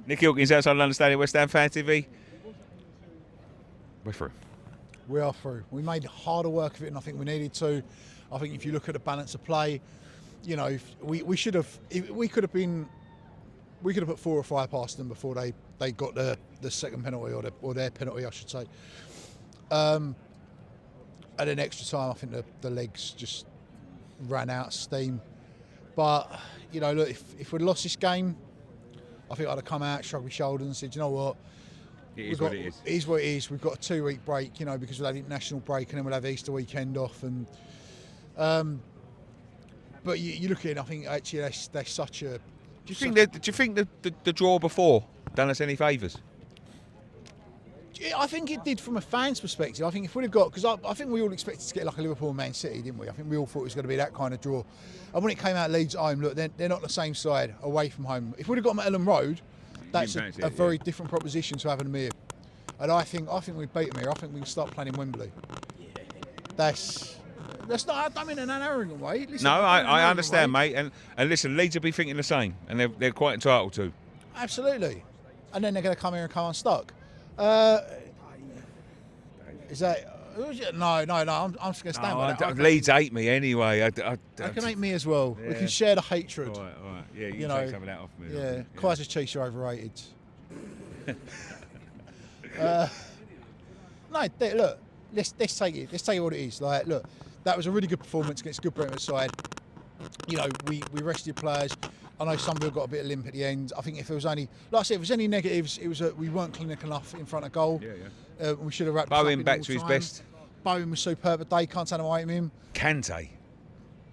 Nick Hawkins outside London Stadium, West Ham Fan TV. We're through. We are through. We made harder work of it than I think we needed to. I think if you look at the balance of play, you know, we should have. We could have put 4 or 5 past them before they got the second penalty or their penalty, I should say. At an extra time, I think the legs just ran out of steam. But you know, look, if we'd lost this game, I think I'd have come out, shrugged my shoulders, and said, you know what? It is what it is. It is what it is. We've got a 2-week break, you know, because we'll have international break and then we'll have Easter weekend off. And but you look at it, I think actually they're such a. Do you think the draw before done us any favours? I think it did from a fan's perspective. I think if we'd have got, because I think we all expected to get like a Liverpool and Man City, didn't we? I think we all thought it was going to be that kind of draw. And when it came out Leeds at home, look, they're not the same side away from home. If we'd have got them at Ellen Road, that's a very different proposition to having them here. And I think we beat them here. I think we can start playing in Wembley. That's not. I don't mean in an arrogant way. Listen, no, I understand, mate. And listen, Leeds will be thinking the same, and they're quite entitled to. Absolutely. And then they're going to come here and come unstuck. Is that? No. I'm just going to stand by that. Leeds hate me anyway. They can hate me as well. Yeah. We can share the hatred. All right. Yeah, you can take some of that off me. Yeah, Kaiser Chiefs are overrated. No, look. Let's take it. Let's take it what it is. Like, look, that was a really good performance against a good Brentford side. You know, we rested players. I know some people got a bit of limp at the end. I think if there was only, like I said, if there was any negatives, it was we weren't clinical enough in front of goal. Yeah. We should have wrapped Bowen back to his best. Bowen was superb today. Can't take away from him. Kante,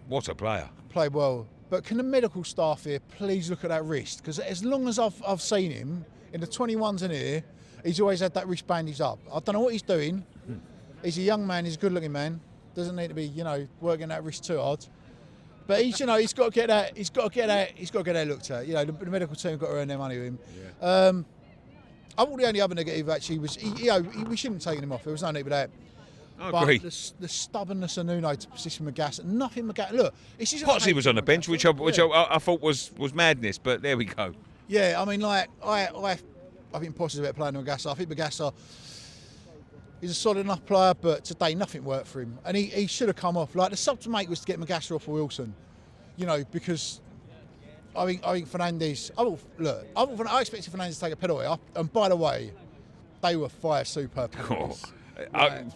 what a player. Played well. But can the medical staff here please look at that wrist? Because as long as I've seen him in the 21s in here, he's always had that wrist bandage up. I don't know what he's doing. He's a young man. He's a good-looking man. Doesn't need to be, you know, working that wrist too hard. But he's got to get that. He's got to get that looked at. You know, the medical team have got to earn their money with him. Yeah. I thought the only other negative actually was, we shouldn't have taken him off. There was no need for that. I agree. The stubbornness of Nuno to position Magas, nothing Magas. Look, Potsy was on the bench, which I thought was madness. But there we go. Yeah, I mean, like I think Potsy's a better player than Magas. I think Magas he's a solid enough player, but today nothing worked for him, and he should have come off. Like the sub to make was to get Magas off for Wilson, you know, because I think Fernandes. I expected Fernandes to take a penalty. And by the way, they were 5 superb penalties.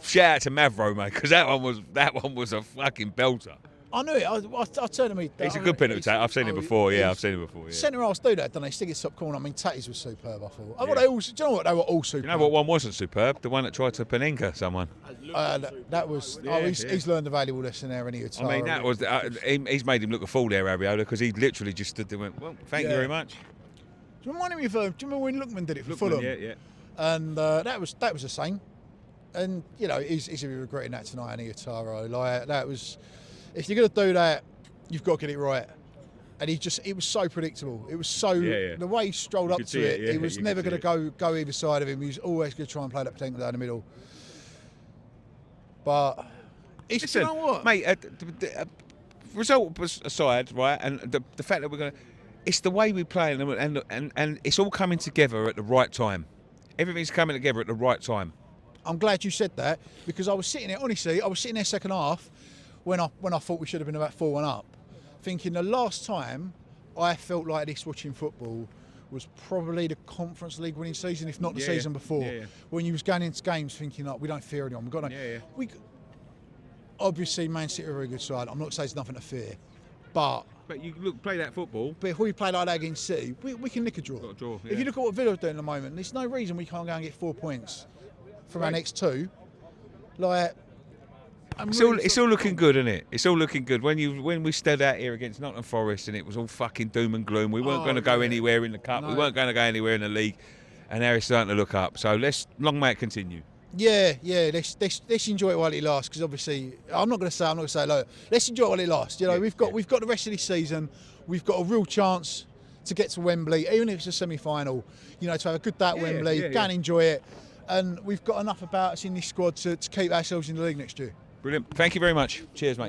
Shout out to Mavro, mate, because that one was a fucking belter. I knew it. I turned to me. It's a good penalty. I've seen it before. Yeah, I've seen it before. Yeah. Centre halves do that, don't they? Stick it top corner. I mean, Tatties was superb. I thought. Do you know what? They were all superb. You know what one wasn't superb? The one that tried to Panenka someone. That was. Yeah, he's learned a valuable lesson there, and he. I mean, that was. He's made him look a fool there, Ariola, because he literally just stood there and went, "Well, thank you very much." Do you remember when Lookman did it for Fulham? Yeah. And that was the same. And you know, he's going to be regretting that tonight, and Taro. Like that was. If you're going to do that, you've got to get it right. And it was so predictable. It was so the way he strolled up to it. He was never going to go either side of him. He was always going to try and play that potential down the middle. But listen, you know what, mate? Result aside, right, and the fact that we're going to, it's the way we play, and it's all coming together at the right time. Everything's coming together at the right time. I'm glad you said that, because I was sitting there. Honestly, I was sitting there second half when I thought we should have been about 4-1 up, thinking the last time I felt like this watching football was probably the Conference League winning season, if not the season before, when you was going into games thinking like, we don't fear anyone. Obviously, Man City are a very good side. I'm not saying there's nothing to fear, but you play that football. But if we play like that against City, we can nick a draw. If you look at what Villa are doing at the moment, there's no reason we can't go and get 4 points from our next 2. Like. It's all looking good, isn't it? It's all looking good. When we stood out here against Nottingham Forest and it was all fucking doom and gloom, we weren't going to go anywhere in the cup. No. We weren't going to go anywhere in the league, and now it's starting to look up. So long may it continue. Yeah. Let's enjoy it while it lasts, because obviously I'm not going to say look. Let's enjoy it while it lasts. You know, we've got the rest of this season. We've got a real chance to get to Wembley, even if it's a semi-final. You know, to have a good day at Wembley, go and enjoy it. And we've got enough about us in this squad to keep ourselves in the league next year. Brilliant. Thank you very much. Cheers, mate.